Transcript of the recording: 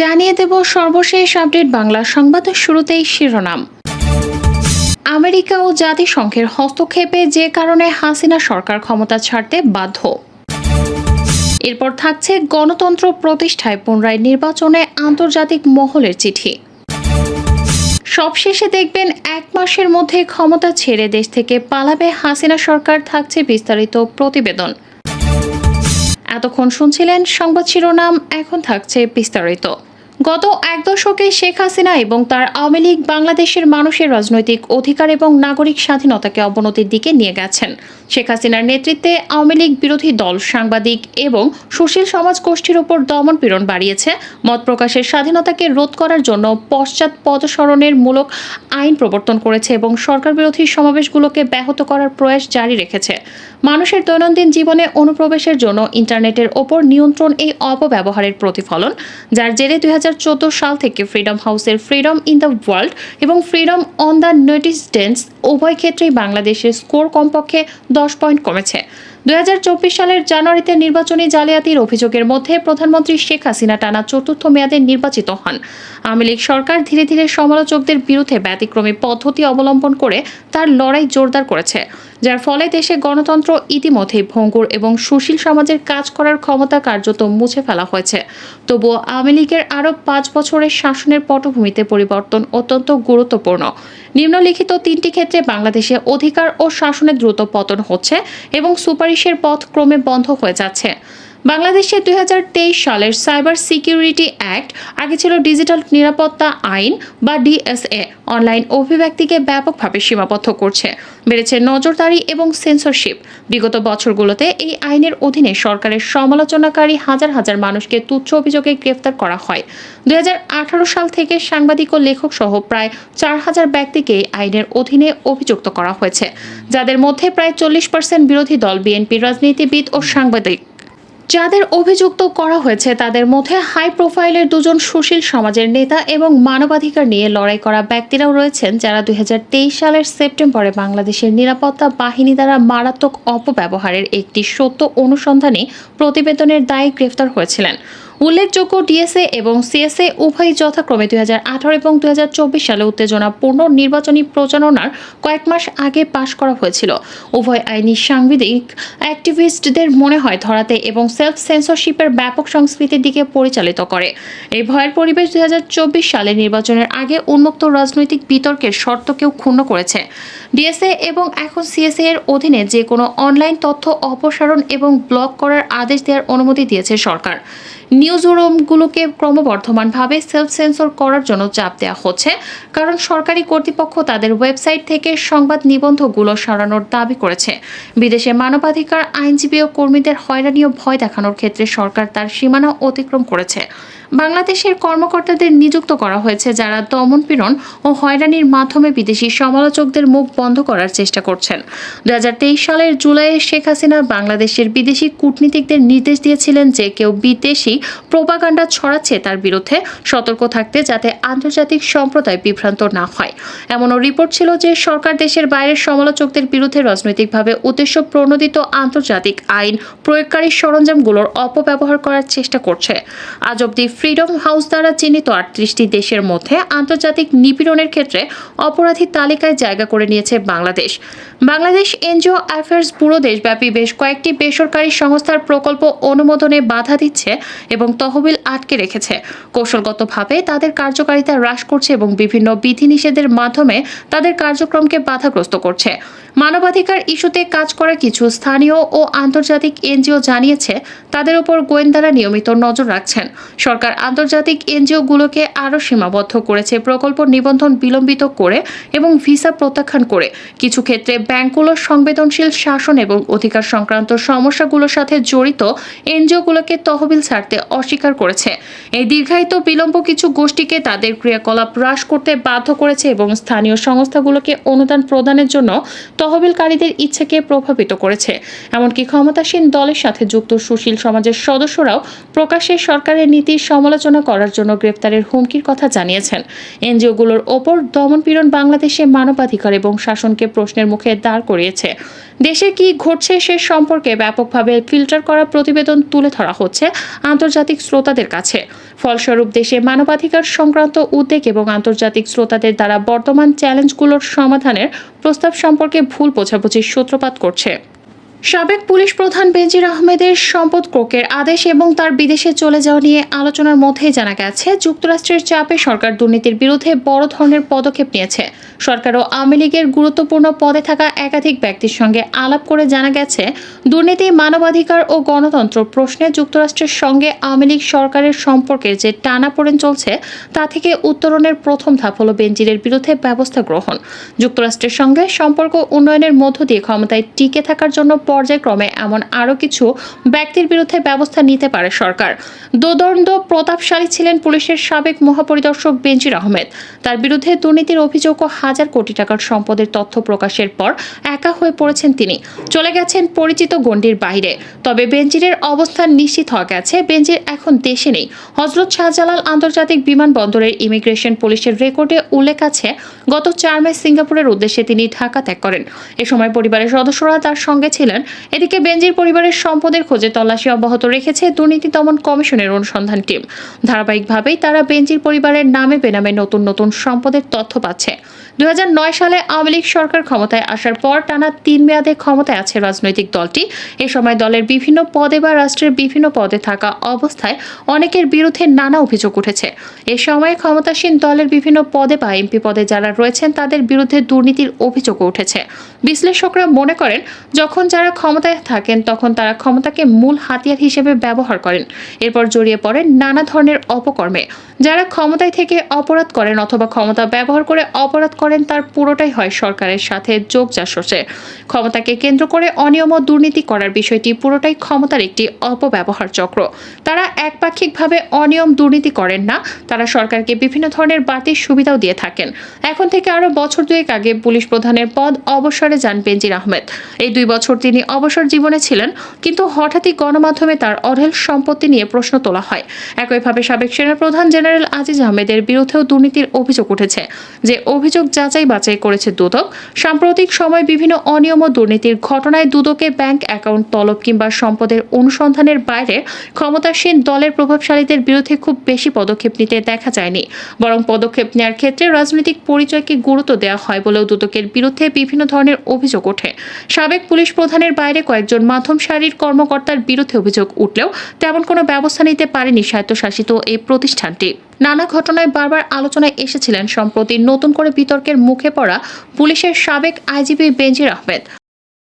জানিয়ে দেব সর্বশেষ আপডেট বাংলা সংবাদের শুরুতেই শিরোনাম। আমেরিকা ও জাতিসংঘের হস্তক্ষেপে যে কারণে হাসিনা সরকার ক্ষমতা ছাড়তে বাধ্য। এরপর থাকছে গণতন্ত্র প্রতিষ্ঠায় পুনরায় নির্বাচনে আন্তর্জাতিক মহলের চিঠি। সবশেষে দেখবেন 1 মাসের মধ্যে ক্ষমতা ছেড়ে দেশ থেকে পালাবে হাসিনা সরকার, থাকছে বিস্তারিত প্রতিবেদন। এতক্ষণ শুনছিলেন সংবাদ শিরোনাম, এখন থাকছে বিস্তারিত। গত 1 দশকে শেখ হাসিনা এবং তার আওয়ামী লীগ বাংলাদেশের মানুষের রাজনৈতিক অধিকার এবং নাগরিক স্বাধীনতাকে অবনতির দিকে নিয়ে গেছেন। শেখ হাসিনার নেতৃত্বে আওয়ামী লীগ বিরোধী দল সাংবাদিক এবং সুশীল সমাজ গোষ্ঠীর উপর দমন-পীড়ন বাড়িয়েছে। মত প্রকাশের স্বাধীনতাকে রোধ করার জন্য পশ্চাৎপদসরণের মূলক আইন প্রবর্তন করেছে এবং সরকার বিরোধী সমাবেশগুলোকে ব্যাহত করার প্রয়াস জারি রেখেছে। মানুষের দৈনন্দিন জীবনে অনুপ্রবেশের জন্য ইন্টারনেটের ওপর নিয়ন্ত্রণ এই অপব্যবহারের প্রতিফলন, যার জেরে 2014 সাল থেকে ফ্রিডম হাউসের ফ্রিডম ইন দ্য ওয়ার্ল্ড এবং ফ্রিডম অন দ্য নেটিজেন্স উভয় ক্ষেত্রেই বাংলাদেশের স্কোর কমপক্ষে 10 পয়েন্ট কমেছে। 2024 সালের জানুয়ারিতে নির্বাচনী জালিয়াতির অভিযোগের মধ্যে প্রধানমন্ত্রী শেখ হাসিনা টানা 4র্থ মেয়াদে নির্বাচিত হন। আওয়ামী লীগ সরকার ধীরে ধীরে সমালোচকদের বিরুদ্ধে ব্যতিক্রমী পদ্ধতি অবলম্বন করে তার লড়াই জোরদার করেছে, যার ফলে দেশে গণতন্ত্র ইতিমধ্যেই ভঙ্গুর এবং সুশীল সমাজের কাজ করার ক্ষমতা কার্যত মুছে ফেলা হয়েছে। তবুও আওয়ামী লীগের আরও 5 বছরের শাসনের পটভূমিতে পরিবর্তন অত্যন্ত গুরুত্বপূর্ণ। নিম্নলিখিত 3টি ক্ষেত্রে বাংলাদেশে অধিকার ও শাসনের দ্রুত পতন হচ্ছে এবং সুপারিশের পথ ক্রমে বন্ধ হয়ে যাচ্ছে। বাংলাদেশে 2023 সালের সাইবার সিকিউরিটি অ্যাক্ট, আগে ছিল ডিজিটাল নিরাপত্তা আইন বা ডিএসএ, অনলাইন অভিব্যক্তিকে ব্যাপকভাবে সীমাবদ্ধ করছে। বেড়েছে নজরদারি এবং সেন্সরশিপ। বিগত বছরগুলোতে এই আইনের অধীনে সরকারের সমালোচনাকারী হাজার হাজার মানুষকে তুচ্ছ অভিযোগে গ্রেফতার করা হয়। 2018 সাল থেকে সাংবাদিক ও লেখক সহ প্রায় 4000 ব্যক্তিকে এই আইনের অধীনে অভিযুক্ত করা হয়েছে, যাদের মধ্যে প্রায় 40% বিরোধী দল বিএনপির রাজনীতিবিদ ও সাংবাদিক। যাদের অভিযুক্ত করা হয়েছে তাদের মধ্যে হাই প্রোফাইলের 2 জন সুশীল সমাজের নেতা এবং মানবাধিকার নিয়ে লড়াই করা ব্যক্তিরাও রয়েছেন, যারা 2023 সালের সেপ্টেম্বরে বাংলাদেশের নিরাপত্তা বাহিনী দ্বারা মারাত্মক অপব্যবহারের একটি সত্য অনুসন্ধানী প্রতিবেদনের দায়ে গ্রেফতার হয়েছিলেন। উল্লেখযোগ্য, ডিএসএ এবং সিএসএ উভয়ই যথাক্রমে 2018 এবং 2024 সালে উত্তেজনাপূর্ণ নির্বাচনী প্রচারণার কয়েক মাস আগে পাশ করা হয়েছিল। উভয় আইনি সাংবিধানিক অ্যাক্টিভিস্টদের মনে হয় ধরাতে এবং সেলফ সেন্সরশিপের ব্যাপক সংস্কৃতির দিকে পরিচালিত করে। এই ভয়ের পরিবেশ 2024 সালে নির্বাচনের আগে উন্মুক্ত রাজনৈতিক বিতর্কের শর্তকেও ক্ষুণ্ণ করেছে। ডিএসএ এবং এখন সিএসএ এর অধীনে যে কোনো অনলাইন তথ্য অপসারণ এবং ব্লক করার আদেশ দেওয়ার অনুমতি দিয়েছে সরকার। নিউজরুমগুলোকে ক্রমবর্ধমানভাবে সেলফ সেন্সর করার জন্য চাপ দেওয়া হচ্ছে, কারণ সরকারি কর্তৃপক্ষ তাদের ওয়েবসাইট থেকে সংবাদ নিবন্ধগুলো সরানোর দাবি করেছে। বিদেশে মানবাধিকার আইনজীবী ও কর্মীদের হয়রানি ও ভয় দেখানোর ক্ষেত্রে সরকার তার সীমানা অতিক্রম করেছে। বাংলাদেশের কর্মকর্তাদের নিযুক্ত করা হয়েছে, যারা দমন-পীড়ন ও হয়রানির মাধ্যমে বিদেশি সমালোচকদের মুখ বন্ধ করার চেষ্টা করছেন। 2023 সালের জুলাইয়ে শেখ হাসিনা বাংলাদেশের বিদেশি কূটনীতিকদের নির্দেশ দিয়েছিলেন যে কেউ বিদেশি প্রোপাগান্ডা ছড়াচ্ছে তার বিরুদ্ধে সতর্ক থাকতে, যাতে আন্তর্জাতিক সম্প্রদায় বিভ্রান্ত না হয়। এমনও রিপোর্ট ছিল যে সরকার দেশের বাইরের সমালোচকদের বিরুদ্ধে রাজনৈতিকভাবে উদ্দেশ্য প্রণোদিত আন্তর্জাতিক আইন প্রয়োগকারী সরঞ্জামগুলোর অপব্যবহার করার চেষ্টা করছে। আজ অবধি ফ্রিডম হাউস দ্বারা চিহ্নিত 38টি দেশের মধ্যে আন্তর্জাতিক নিপীড়নের ক্ষেত্রে অপরাধী তালিকায় জায়গা করে নিয়েছে Bangladesh. Bangladesh NGO affairs bureau দেশব্যাপী বেশ কয়েকটি বেসরকারি সংস্থার প্রকল্প অনুমোদনে বাধা দিচ্ছে এবং তহবিল আটকে রেখেছে। কৌশলগতভাবে তাদের কার্যকারিতা হ্রাস করছে এবং বিভিন্ন বিধিনিষেধের মাধ্যমে তাদের কার্যক্রমকে বাধাগ্রস্ত করছে। মানবাধিকার ইস্যুতে কাজ করা কিছু স্থানীয় ও আন্তর্জাতিক এনজিও জানিয়েছে তাদের উপর গোয়েন্দারা নিয়মিত নজর রাখছেন। সরকার আন্তর্জাতিক এনজিওগুলোকে আরও সীমাবদ্ধ করেছে, প্রকল্প নিবন্ধন বিলম্বিত করে এবং ভিসা প্রত্যাখ্যান করে। কিছু ক্ষেত্রে ব্যাংকগুলোর সংবেদনশীল শাসন এবং অধিকার সংক্রান্ত সমস্যাগুলোর সাথে জড়িত এনজিওগুলোকে তহবিল ছাড়তে অস্বীকার করেছে। এই দীর্ঘায়িত বিলম্ব কিছু গোষ্ঠীকে তাদের ক্রিয়াকলাপ হ্রাস করতে বাধ্য করেছে এবং স্থানীয় সংস্থাগুলোকে অনুদান প্রদানের জন্য তহবিলকারীদের ইচ্ছাকে প্রভাবিত করেছে। এমনকি ক্ষমতাসীন দলের সাথে যুক্ত সুশীল সমাজের সদস্যরাও প্রকাশ্যে সরকারের নীতির সমালোচনা করার জন্য গ্রেপ্তারের হুমকির কথা জানিয়েছেন। এনজিওগুলোর ওপর দমনপীড়ন বাংলাদেশে মানবাধিকার এবং শাসনকে প্রশ্নের মুখে দাঁড় করিয়েছে। দেশে কি ঘটছে সে সম্পর্কে ব্যাপকভাবে ফিল্টার করা প্রতিবেদন তুলে ধরা হচ্ছে আন্তর্জাতিক শ্রোতাদের কাছে। ফলস্বরূপ দেশে মানবাধিকার সংক্রান্ত উদ্বেগ এবং আন্তর্জাতিক শ্রোতাদের দ্বারা বর্তমান চ্যালেঞ্জগুলোর সমাধানের প্রস্তাব সম্পর্কে ভুল বোঝাবুঝির সূত্রপাত করছে। সাবেক পুলিশ প্রধান বেনজির আহমেদের সম্পদ ক্রোকের আদেশ এবং তার বিদেশে চলে যাওয়া নিয়ে আলোচনার মধ্যেই জানা গেছে যুক্তরাষ্ট্রের চাপে সরকার দুর্নীতির বিরুদ্ধে বড় ধরনের পদক্ষেপ নিয়েছে। সরকার ও আওয়ামী লীগের গুরুত্বপূর্ণ পদে থাকা একাধিক ব্যক্তির সঙ্গে আলাপ করে জানা গেছে দুর্নীতি, মানবাধিকার ও গণতন্ত্র প্রশ্নে যুক্তরাষ্ট্রের সঙ্গে আওয়ামী লীগ সরকারের সম্পর্কে যে টানাপোড়েন চলছে তা থেকে উত্তরণের প্রথম ধাপ হল বেনজিরের বিরুদ্ধে ব্যবস্থা গ্রহণ। যুক্তরাষ্ট্রের সঙ্গে সম্পর্ক উন্নয়নের মধ্য দিয়ে ক্ষমতায় টিকে থাকার জন্য পর্যায়ক্রমে এমন আরও কিছু ব্যক্তির বিরুদ্ধে ব্যবস্থা নিতে পারে সরকার। দোদণ্ড প্রতাপশালী ছিলেন পুলিশের সাবেক মহাপরিদর্শক বেনজির আহমেদ। তার বিরুদ্ধে দুর্নীতির অভিযোগ ও হাজার কোটি টাকার সম্পদের তথ্য প্রকাশের পর একা হয়ে পড়েছেন তিনি, চলে গেছেন পরিচিত গণ্ডির বাইরে। তবে বেনজিরের অবস্থান নিশ্চিত হওয়া গেছে, বেনজির এখন দেশে নেই। হযরত শাহজালাল আন্তর্জাতিক বিমানবন্দরের ইমিগ্রেশন পুলিশের রেকর্ডে উল্লেখ আছে গত 4 মে সিঙ্গাপুরের উদ্দেশ্যে তিনি ঢাকা ত্যাগ করেন। এ সময় পরিবারের সদস্যরা তার সঙ্গে ছিলেন। এদিকে বেনজির পরিবারের সম্পদের খোঁজে তল্লাশি অব্যাহত রেখেছে দুর্নীতি দমন কমিশনের অনুসন্ধান টিম। ধারাবাহিকভাবেই তারা বেনজির পরিবারের নামে বেনামে নতুন নতুন সম্পদের তথ্য পাচ্ছে। 2009 সালে আওয়ামী লীগ সরকার ক্ষমতায় আসার পর টানা 3 মেয়াদে ক্ষমতায় আছে রাজনৈতিক দলটি। এ সময় দলের বিভিন্ন পদে বা রাষ্ট্রের বিভিন্ন পদে থাকা অবস্থায় অনেকের বিরুদ্ধে নানা অভিযোগ উঠেছে। এ সময়ে ক্ষমতাসীন দলের বিভিন্ন পদে বা এমপি পদে যারা রয়েছেন তাদের বিরুদ্ধে দুর্নীতির অভিযোগও উঠেছে। বিশ্লেষকরা মনে করেন যখন যারা ক্ষমতায় থাকেন তখন তারা ক্ষমতাকে মূল হাতিয়ার হিসেবে ব্যবহার করেন, এরপর জড়িয়ে পড়েন নানা ধরনের অপকর্মে। যারা ক্ষমতায় থেকে অপরাধ করেন অথবা ক্ষমতা ব্যবহার করে অপরাধ করেন তার পুরোটাই হয় সরকারের সাথে যোগ জাসসে। ক্ষমতাকে কেন্দ্র করে অনিয়ম ও দুর্নীতি করার বিষয়টি পুরোটাই ক্ষমতার একটি অপব্যবহার চক্র। তারা একপাক্ষিকভাবে অনিয়ম দুর্নীতি করেন না, তারা সরকারকে বিভিন্ন ধরনের বাড়তি সুবিধাও দিয়ে থাকেন। এখন থেকে আরো বছর দুয়েক আগে পুলিশ প্রধানের পদ অবসরে যান বেনজির আহমেদ। এই 2 বছর তিনি অবসর জীবনে ছিলেন, কিন্তু হঠাৎই গণমাধ্যমে তার অঢেল সম্পত্তি নিয়ে প্রশ্ন তোলা হয়। একইভাবে সাবেক সেনাপ্রধান জেনারেল আজিজ আহমেদের বিরুদ্ধেও দুর্নীতির অভিযোগ উঠেছে, যে অভিযোগ যাচাই বাছাই করেছে দুদক। সাম্প্রতিক সময় বিভিন্ন অনিয়ম ও দুর্নীতির ঘটনায় দুদকে ব্যাংক অ্যাকাউন্ট তলব কিংবা সম্পদের অনুসন্ধানের বাইরে ক্ষমতাসীন দলের প্রভাবশালীদের বিরুদ্ধে খুব বেশি পদক্ষেপ নিতে দেখা যায়নি, বরং পদক্ষেপ নেওয়ার ক্ষেত্রে রাজনৈতিক পরিচয়কে গুরুত্ব দেওয়া হয় বলেও দুদকের বিরুদ্ধে বিভিন্ন ধরনের অভিযোগ ওঠে। সাবেক পুলিশ প্রধানের বাইরে কয়েকজন মাধ্যম সারির কর্মকর্তার বিরুদ্ধে অভিযোগ উঠলেও তেমন কোনো ব্যবস্থা নিতে পারেনি স্বায়ত্তশাসিত এই প্রতিষ্ঠানটি। নানা ঘটনায় বারবার আলোচনায় এসেছিলেন সম্প্রতি নতুন করে বিতর্কের মুখে পড়া পুলিশের সাবেক আইজিপি বেনজির আহমেদ।